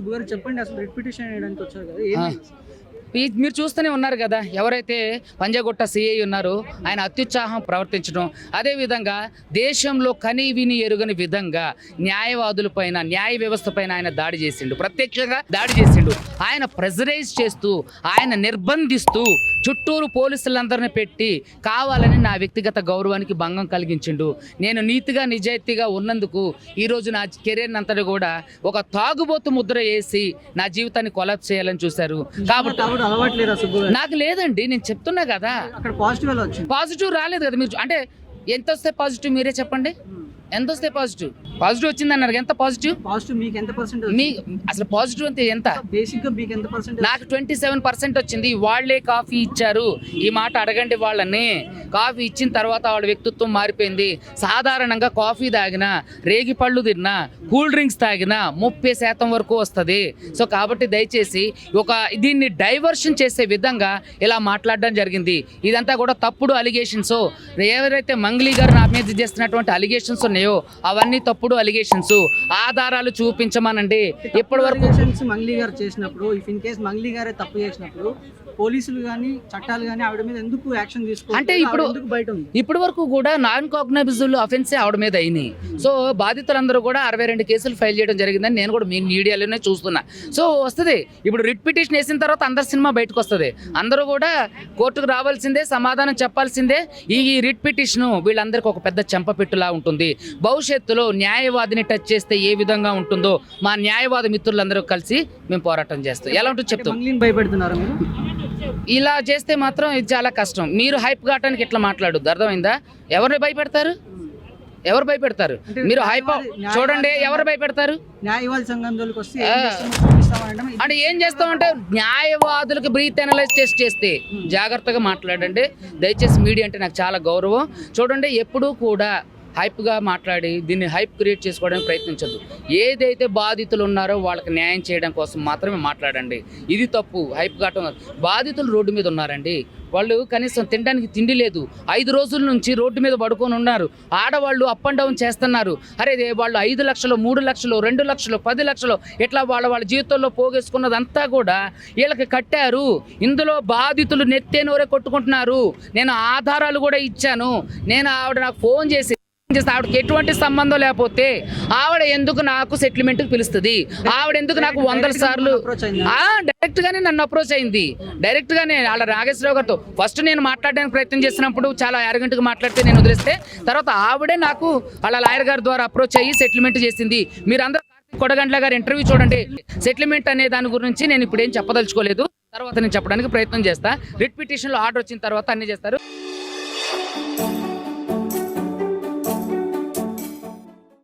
సుబ్బు గారు చెప్పండి, అసలు రిట్ పిటిషన్ వేయడానికి వచ్చారు కదా, ఏమైంది అసలు? మీరు చూస్తూనే ఉన్నారు కదా, ఎవరైతే పంజాగుట్ట సిఐ ఉన్నారో ఆయన అత్యుత్సాహం ప్రవర్తించడం, అదేవిధంగా దేశంలో కని విని ఎరుగని విధంగా న్యాయవాదులపైన న్యాయ వ్యవస్థ పైన ఆయన దాడి చేసిండు, ప్రత్యక్షంగా దాడి చేసిండు. ఆయన ప్రెజరైజ్ చేస్తూ ఆయన నిర్బంధిస్తూ చుట్టూరు పోలీసులందరినీ పెట్టి కావాలని నా వ్యక్తిగత గౌరవానికి భంగం కలిగించిండు. నేను నీతిగా నిజాయితీగా ఉన్నందుకు ఈరోజు నా కెరీర్ అంతటి కూడా ఒక తాగుబోతు ముద్ర వేసి నా జీవితాన్ని కొలాప్స్ చేయాలని చూశారు. కాబట్టి అలవాట్లేదా సుబ్బు గారు? నాకు లేదండి, నేను చెప్తున్నా కదా. అక్కడ పాజిటివ్ ఎలా వచ్చింది? పాజిటివ్ రాలేదు కదా. మీరు అంటే ఎంత వస్తే పాజిటివ్ మీరే చెప్పండి, ఎంత వస్తే పాజిటివ్? పాజిటివ్ వచ్చింది అన్నారు, ఎంత పాజిటివ్? పాజిటివ్ మీకు ఎంత పర్సెంట్? మీ అసలు పాజిటివ్ అంటే ఎంత? బేసిక్ గా మీకు ఎంత పర్సెంట్? నాకు 27% వచ్చింది. వాళ్ళే కాఫీ ఇచ్చారు, ఈ మాట అడగండి వాళ్ళని. కాఫీ ఇచ్చిన తర్వాత వాళ్ళ వ్యక్తిత్వం మారిపోయింది. సాధారణంగా కాఫీ తాగినా, రేగి పళ్ళు తిన్నా, కూల్ డ్రింక్స్ తాగినా 30% వరకు వస్తుంది. సో కాబట్టి దయచేసి దీన్ని డైవర్షన్ చేసే విధంగా ఇలా మాట్లాడడం జరిగింది. ఇదంతా కూడా తప్పుడు అలిగేషన్స్. ఎవరైతే మంగ్లీ గారు నా మీద చేస్తున్నటువంటి అలిగేషన్స్ ఉన్నాయో అవన్నీ తప్పుడు అలిగేషన్స్. ఆధారాలు చూపించమనండి. ఇప్పటి వరకు మంగ్లీ గారు చేసినప్పుడు, ఇఫ్ ఇన్ కేస్ మంగ్లీ గారే తప్పు చేసినప్పుడు పోలీసులు కానీ చట్టాలు కానీ ఆవిడ మీద ఎందుకు యాక్షన్ తీసుకోవాలి? అంటే ఇప్పటి వరకు కూడా నాన్ కాగ్నైజబుల్ అఫెన్సే ఆవిడ మీద అయినాయి. సో బాధితులందరూ కూడా 62 కేసులు ఫైల్ చేయడం జరిగిందని నేను కూడా మీ మీడియాలోనే చూస్తున్నా. సో వస్తుంది ఇప్పుడు రిట్ పిటిషన్ వేసిన తర్వాత అందరి సినిమా బయటకు వస్తుంది. అందరూ కూడా కోర్టుకు రావాల్సిందే, సమాధానం చెప్పాల్సిందే. ఈ రిట్ పిటిషన్ వీళ్ళందరికీ ఒక పెద్ద చెంపపెట్టులా ఉంటుంది. భవిష్యత్తులో న్యాయవాదిని టచ్ చేస్తే ఏ విధంగా ఉంటుందో మా న్యాయవాద మిత్రులందరూ కలిసి మేము పోరాటం చేస్తాం. ఎలా ఉంటుంది చెప్తాం. భయపెడుతున్నారు మీరు ఇలా చేస్తే మాత్రం ఇది చాలా కష్టం. మీరు హైప్ కావడానికి ఇట్లా మాట్లాడొద్దు, అర్థమైందా? ఎవరిని భయపెడతారు? ఎవరు భయపెడతారు? మీరు హైప్ చూడండి, ఎవరు భయపెడతారు? న్యాయవాది సంఘం జోలికి వస్తే అంటే ఏం చేస్తామంటే న్యాయవాదులకు బ్రీత్ అనలైజ్ టెస్ట్ చేస్తే జాగ్రత్తగా మాట్లాడండి. దయచేసి మీడియా అంటే నాకు చాలా గౌరవం. చూడండి, ఎప్పుడూ కూడా హైప్గా మాట్లాడి దీన్ని హైప్ క్రియేట్ చేసుకోవడానికి ప్రయత్నించద్దు. ఏదైతే బాధితులు ఉన్నారో వాళ్ళకి న్యాయం చేయడం కోసం మాత్రమే మాట్లాడండి. ఇది తప్పు. హైప్ కావటం. బాధితులు రోడ్డు మీద ఉన్నారండి, వాళ్ళు కనీసం తినడానికి తిండి లేదు. 5 రోజుల నుంచి రోడ్డు మీద పడుకొని ఉన్నారు. ఆడవాళ్ళు అప్ అండ్ డౌన్ చేస్తున్నారు. అరే వాళ్ళు 5 లక్షలు, 3 లక్షలు, 2 లక్షలు, 10 లక్షలు ఇట్లా వాళ్ళ జీవితంలో పోగేసుకున్నదంతా కూడా వీళ్ళకి కట్టారు. ఇందులో బాధితులు నెత్తేనోరే కొట్టుకుంటున్నారు. నేను ఆధారాలు కూడా ఇచ్చాను. ఆవిడ నాకు ఫోన్ చేసి ఆవిడకి ఎటువంటి సంబంధం లేకపోతే ఆవిడ ఎందుకు నాకు సెటిల్మెంట్కి పిలుస్తుంది? ఆవిడ ఎందుకు నాకు 100 సార్లు డైరెక్ట్ గానే నన్ను అప్రోచ్ అయింది. డైరెక్ట్ గానే వాళ్ళ నాగేశ్వరరావు గారితో ఫస్ట్ నేను మాట్లాడడానికి ప్రయత్నం చేసినప్పుడు చాలా అరగంటగా మాట్లాడితే నేను వదిలేస్తే తర్వాత ఆవిడే నాకు వాళ్ళ లాయర్ గారి ద్వారా అప్రోచ్ అయ్యి సెటిల్మెంట్ చేసింది. మీరందరూ కొడగండ్ల గారి ఇంటర్వ్యూ చూడండి. సెటిల్మెంట్ అనే దాని గురించి నేను ఇప్పుడు ఏం చెప్పదలుచుకోలేదు. తర్వాత నేను చెప్పడానికి ప్రయత్నం చేస్తా. రిట్ పిటిషన్లో ఆర్డర్ వచ్చిన తర్వాత అన్ని చేస్తారు.